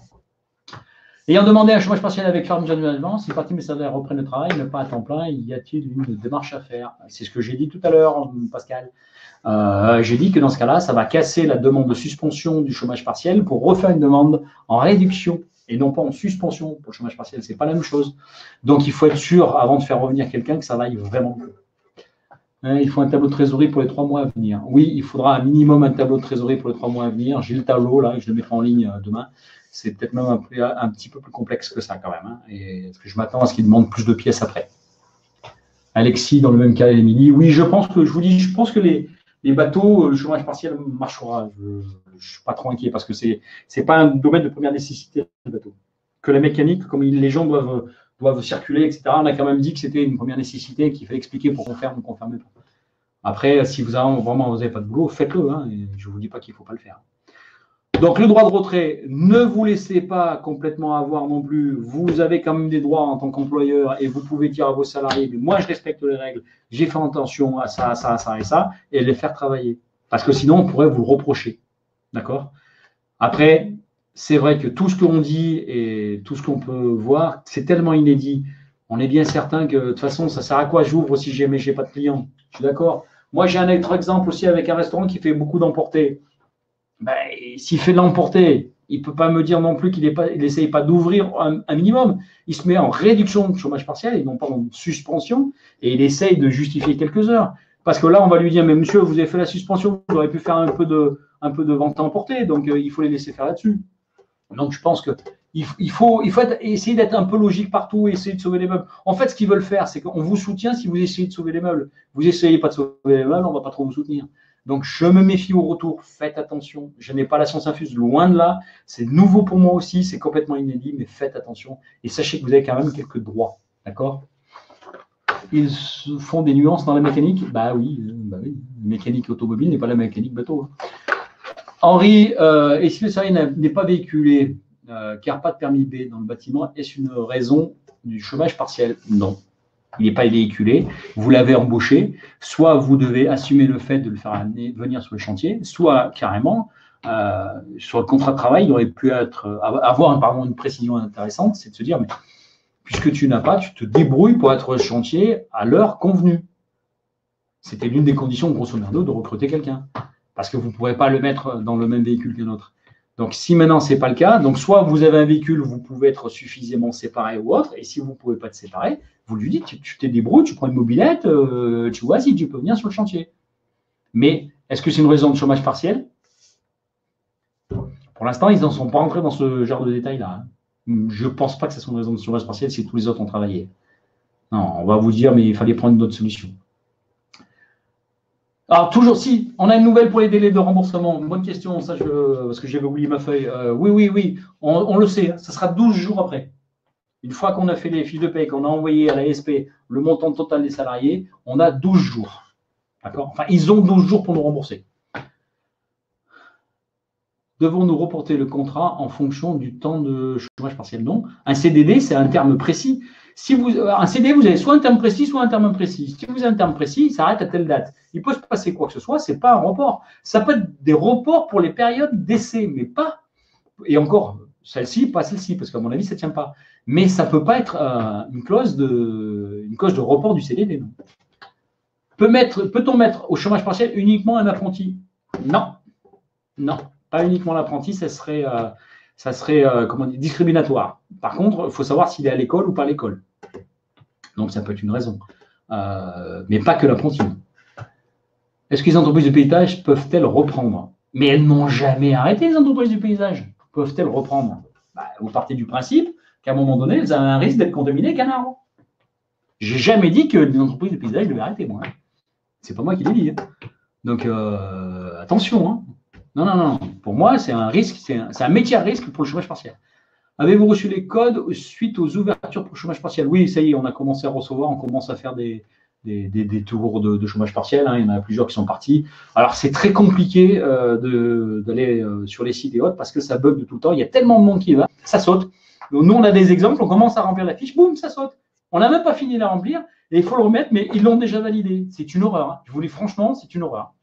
Ayant demandé un chômage partiel avec ferme annuellement, si partie de mes salariés reprennent le travail, mais pas à temps plein, y a-t-il une démarche à faire? C'est ce que j'ai dit tout à l'heure, Pascal. J'ai dit que dans ce cas-là, ça va casser la demande de suspension du chômage partiel pour refaire une demande en réduction et non pas en suspension pour le chômage partiel. Ce n'est pas la même chose. Donc, il faut être sûr, avant de faire revenir quelqu'un, que ça vaille vraiment mieux. Il faut un tableau de trésorerie pour les 3 mois à venir. Oui, il faudra un minimum un tableau de trésorerie pour les 3 mois à venir. J'ai le tableau, là, je le mettrai en ligne demain. C'est peut-être même un petit peu plus complexe que ça, quand même. Et parce que je m'attends à ce qu'il demande plus de pièces après. Alexis, dans le même cas, Émilie. Oui, je pense que les bateaux, le chômage partiel marchera. Je ne suis pas trop inquiet parce que ce n'est pas un domaine de première nécessité, le bateau. Que la mécanique, comme les gens doivent circuler, etc. On a quand même dit que c'était une première nécessité qu'il fallait expliquer pour qu'on ferme ou qu'on ne ferme pas. Après, si vous n'avez pas de boulot, faites-le. Et je ne vous dis pas qu'il ne faut pas le faire. Donc, le droit de retrait, ne vous laissez pas complètement avoir non plus. Vous avez quand même des droits en tant qu'employeur et vous pouvez dire à vos salariés, mais moi, je respecte les règles, j'ai fait attention à ça, à ça, à ça et ça, et les faire travailler. Parce que sinon, on pourrait vous le reprocher. D'accord? Après, c'est vrai que tout ce qu'on dit et tout ce qu'on peut voir, c'est tellement inédit. On est bien certain que de toute façon, ça sert à quoi j'ouvre si jamais je n'ai pas de clients? Je suis d'accord. Moi, j'ai un autre exemple aussi avec un restaurant qui fait beaucoup d'emporter. Ben, s'il fait de l'emporter, il ne peut pas me dire non plus qu'il n'essaye pas d'ouvrir un minimum. Il se met en réduction de chômage partiel et non pas en suspension et il essaye de justifier quelques heures. Parce que là, on va lui dire, mais monsieur, vous avez fait la suspension, vous auriez pu faire un peu de vente à emporter, donc il faut les laisser faire là-dessus. Donc, je pense qu'il faut essayer d'être un peu logique partout et essayer de sauver les meubles. En fait, ce qu'ils veulent faire, c'est qu'on vous soutient si vous essayez de sauver les meubles. Vous n'essayez pas de sauver les meubles, on ne va pas trop vous soutenir. Donc, je me méfie au retour. Faites attention. Je n'ai pas la science infuse, loin de là. C'est nouveau pour moi aussi, c'est complètement inédit, mais faites attention. Et sachez que vous avez quand même quelques droits. D'accord? Ils font des nuances dans la mécanique. Bah oui. Mécanique automobile n'est pas la mécanique bateau. Henri, et si le salarié n'est pas véhiculé, car pas de permis B dans le bâtiment, est-ce une raison du chômage partiel? Non. Il n'est pas véhiculé, vous l'avez embauché, soit vous devez assumer le fait de le faire venir sur le chantier, soit carrément, sur le contrat de travail, il aurait pu avoir une précision intéressante, c'est de se dire, mais puisque tu n'as pas, tu te débrouilles pour être au chantier à l'heure convenue. C'était l'une des conditions, grosso merdo, de recruter quelqu'un, parce que vous ne pourrez pas le mettre dans le même véhicule que l'autre. Donc, si maintenant, ce n'est pas le cas, donc soit vous avez un véhicule, vous pouvez être suffisamment séparé ou autre, et si vous ne pouvez pas te séparer, vous lui dites, tu te débrouilles, tu prends une mobilette, tu vois si tu peux venir sur le chantier. Mais est-ce que c'est une raison de chômage partiel? Pour l'instant, ils n'en sont pas entrés dans ce genre de détails-là. Je ne pense pas que ce soit une raison de chômage partiel si tous les autres ont travaillé. Non, on va vous dire, mais il fallait prendre une autre solution. Alors, toujours, si, on a une nouvelle pour les délais de remboursement. Bonne question, ça, parce que j'avais oublié ma feuille. Oui, on le sait, ça sera 12 jours après. Une fois qu'on a fait les fiches de paie, qu'on a envoyé à la SP le montant total des salariés, on a 12 jours. D'accord? Enfin, ils ont 12 jours pour nous rembourser. Devons-nous reporter le contrat en fonction du temps de chômage partiel? Non. Un CDD, c'est un terme précis. Un CDD, vous avez soit un terme précis, soit un terme imprécis. Si vous avez un terme précis, il s'arrête à telle date. Il peut se passer quoi que ce soit, ce n'est pas un report. Ça peut être des reports pour les périodes d'essai, mais pas. Et encore, celle-ci, pas celle-ci, parce qu'à mon avis, ça ne tient pas. Mais ça ne peut pas être une clause de report du CDD. Non. Peut-on mettre au chômage partiel uniquement un apprenti? Non. Non. Pas uniquement l'apprenti, ça serait discriminatoire. Par contre, il faut savoir s'il est à l'école ou pas à l'école. Donc, ça peut être une raison. Mais pas que l'apprenti. Est-ce que les entreprises de paysage peuvent-elles reprendre? Mais elles n'ont jamais arrêté, les entreprises du paysage. Peuvent-elles reprendre? Vous partez du principe qu'à un moment donné, elles ont un risque d'être contaminées canard. J'ai jamais dit que les entreprises de paysage devaient arrêter, moi. C'est pas moi qui l'ai dit. Donc, attention. Hein. Non. Pour moi, c'est un risque, c'est un métier à risque pour le chômage partiel. Avez-vous reçu les codes suite aux ouvertures pour le chômage partiel? Oui, ça y est, on a commencé à recevoir, on commence à faire des tours de chômage partiel. Hein, il y en a plusieurs qui sont partis. Alors, c'est très compliqué d'aller sur les sites et autres parce que ça bug de tout le temps. Il y a tellement de monde qui va, ça saute. Donc, nous, on a des exemples, on commence à remplir la fiche, boum, ça saute. On n'a même pas fini de la remplir et il faut le remettre, mais ils l'ont déjà validé. C'est une horreur. Hein. Je vous dis franchement, c'est une horreur.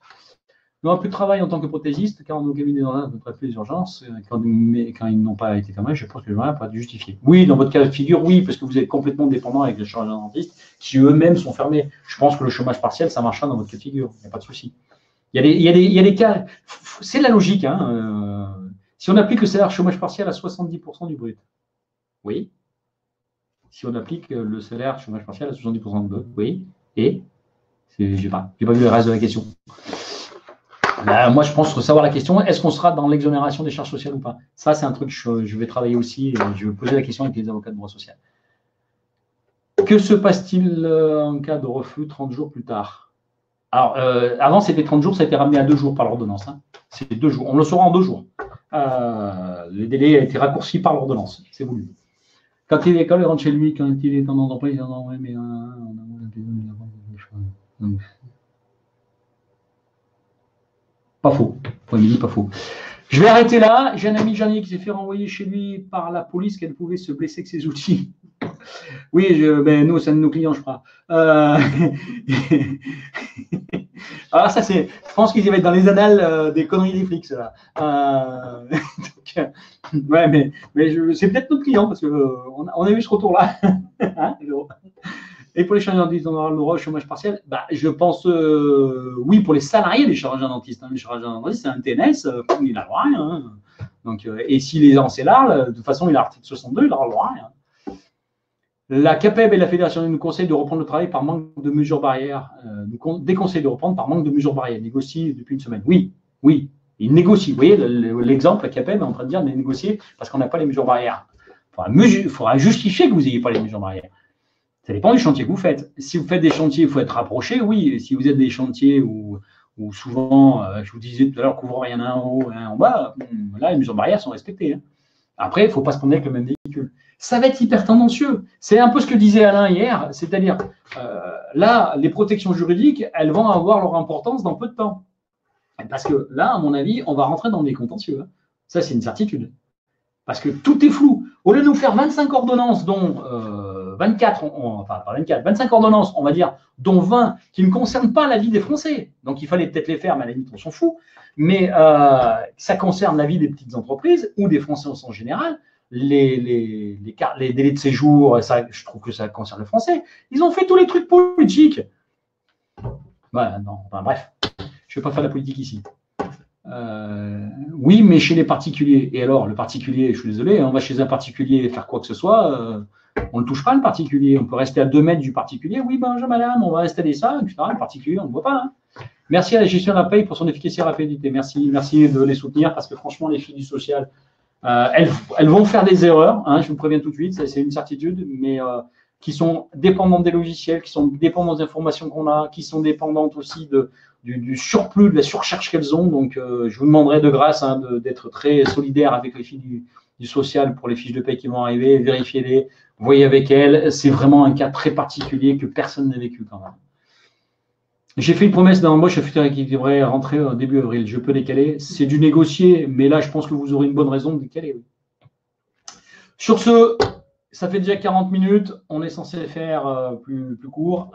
Nous n'avons plus de travail en tant que prothésiste, car nos cabinets d'ordonnance ne traitent plus les urgences. Quand ils n'ont pas été fermés, je pense que le journal pourra être justifié. Oui, dans votre cas de figure, oui, parce que vous êtes complètement dépendant avec les chirurgiens dentistes qui eux-mêmes sont fermés. Je pense que le chômage partiel, ça marchera dans votre cas de figure. Il n'y a pas de souci. Il y a des cas. C'est la logique. Hein, si on applique le salaire chômage partiel à 70% du brut, oui. Si on applique le salaire chômage partiel à 70% du brut, oui. Et je n'ai pas vu le reste de la question. Moi, je pense savoir la question, est-ce qu'on sera dans l'exonération des charges sociales ou pas? Ça, c'est un truc que je vais travailler aussi et je vais poser la question avec les avocats de droit social. Que se passe-t-il en cas de refus 30 jours plus tard? Alors, avant, c'était 30 jours, ça a été ramené à 2 jours par l'ordonnance. Hein. C'est 2 jours. On le saura en 2 jours. Le délai a été raccourci par l'ordonnance. C'est voulu. Quand il est à l'école, il rentre chez lui. Quand il est en entreprise, il dit non, mais pas faux. Point midi, pas faux. Je vais arrêter là. J'ai un ami jardinier qui s'est fait renvoyer chez lui par la police qu'elle pouvait se blesser avec ses outils. Oui, ben, nous, c'est un de nos clients, je crois. Alors ça, c'est, je pense qu'ils y va être dans les annales des conneries des flics, cela. Ouais, mais c'est peut-être notre client parce qu'on on a eu ce retour-là. Hein, et pour les chirurgiens dentistes, on aura le droit au chômage partiel. Bah, je pense, oui, pour les salariés des chirurgiens dentistes. Hein. Les chirurgiens dentistes, c'est un TNS, il n'a le droit à rien. Hein. Donc, et s'il est en CELAR, de toute façon, il a l'article 62, il n'aura le droit à rien. La CAPEB et la Fédération nous conseillent de reprendre le travail par manque de mesures barrières. Nous déconseillent de reprendre par manque de mesures barrières. Ils négocient depuis une semaine. Oui, oui, ils négocient. Vous voyez l'exemple, la CAPEB est en train de dire de négocier parce qu'on n'a pas les mesures barrières. Il faudra justifier que vous n'ayez pas les mesures barrières. Ça dépend du chantier que vous faites. Si vous faites des chantiers, il faut être rapproché, oui. Si vous êtes des chantiers où souvent, je vous disais tout à l'heure, couvre rien en haut, rien en bas, là, les mesures barrières sont respectées. Hein. Après, il ne faut pas se promener avec le même véhicule. Ça va être hyper tendancieux. C'est un peu ce que disait Alain hier, c'est-à-dire, là, les protections juridiques, elles vont avoir leur importance dans peu de temps. Parce que là, à mon avis, on va rentrer dans des contentieux. Hein. Ça, c'est une certitude. Parce que tout est flou. Au lieu de nous faire 25 ordonnances, dont 24, enfin pas 24, 25 ordonnances, on va dire, dont 20 qui ne concernent pas la vie des Français. Donc il fallait peut-être les faire, mais à la limite, on s'en fout. Mais ça concerne la vie des petites entreprises ou des Français en sens général. Les délais de séjour, ça, je trouve que ça concerne le Français. Ils ont fait tous les trucs politiques. Voilà, non, enfin, bref, je ne vais pas faire de la politique ici. Oui, mais chez les particuliers. Et alors, le particulier, je suis désolé, on va chez un particulier faire quoi que ce soit, on ne touche pas le particulier. On peut rester à 2 mètres du particulier. Oui, bonjour madame, on va installer ça, etc. Le particulier, on ne voit pas. Hein. Merci à la gestion de la paye pour son efficacité et rapidité. Merci de les soutenir parce que franchement, les filles du social, elles vont faire des erreurs, hein, je vous préviens tout de suite, c'est une certitude, mais qui sont dépendantes des logiciels, qui sont dépendantes des informations qu'on a, qui sont dépendantes aussi du surplus, de la surcharge qu'elles ont. Donc, je vous demanderai de grâce hein, d'être très solidaire avec les filles du social pour les fiches de paie qui vont arriver, vérifiez-les, voyez avec elles. C'est vraiment un cas très particulier que personne n'a vécu quand même. J'ai fait une promesse d'embauche à futur qui devrait rentrer au début avril. Je peux décaler. C'est du négocier, mais là, je pense que vous aurez une bonne raison de décaler. Oui. Sur ce, ça fait déjà 40 minutes. On est censé faire plus court.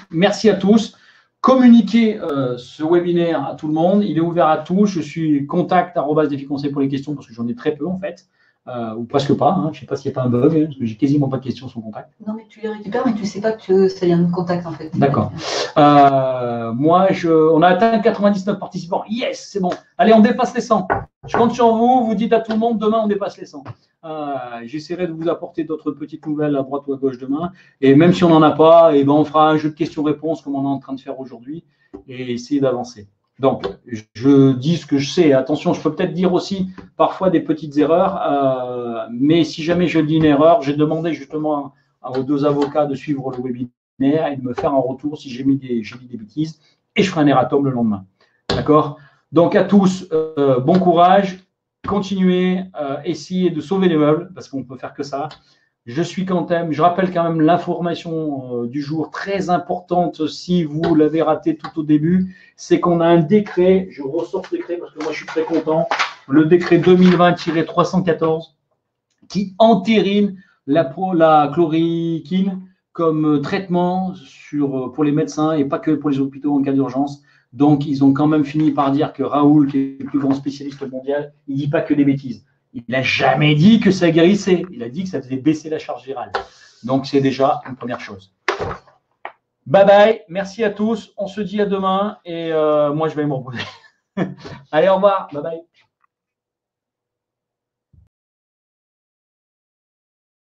Merci à tous. Communiquez ce webinaire à tout le monde. Il est ouvert à tous. Je suis contact@deficonseil pour les questions parce que j'en ai très peu en fait. Ou presque pas. Hein. Je ne sais pas s'il n'y a pas un bug, hein, parce que j'ai quasiment pas de questions sur contact. Non, mais tu les récupères, mais tu ne sais pas que ça vient de contact en fait. D'accord. Moi, on a atteint 99 participants. Yes, c'est bon. Allez, on dépasse les 100. Je compte sur vous. Vous dites à tout le monde, demain, on dépasse les 100. J'essaierai de vous apporter d'autres petites nouvelles à droite ou à gauche demain. Et même si on n'en a pas, eh ben, on fera un jeu de questions-réponses comme on est en train de faire aujourd'hui et essayer d'avancer. Donc, je dis ce que je sais. Attention, je peux peut-être dire aussi parfois des petites erreurs, mais si jamais je dis une erreur, j'ai demandé justement aux 2 avocats de suivre le webinaire et de me faire un retour si j'ai dit des bêtises et je ferai un erratum le lendemain. D'accord? Donc, à tous, bon courage, continuez, essayez de sauver les meubles parce qu'on ne peut faire que ça. Je suis Quentin. Je rappelle quand même l'information du jour très importante si vous l'avez raté tout au début, c'est qu'on a un décret, je ressors ce décret parce que moi je suis très content, le décret 2020-314 qui entérine la chloroquine comme traitement pour les médecins et pas que pour les hôpitaux en cas d'urgence. Donc ils ont quand même fini par dire que Raoul, qui est le plus grand spécialiste mondial, il ne dit pas que des bêtises. Il n'a jamais dit que ça guérissait. Il a dit que ça faisait baisser la charge virale. Donc, c'est déjà une première chose. Bye bye. Merci à tous. On se dit à demain. Et moi, je vais me reposer. Allez, au revoir. Bye bye.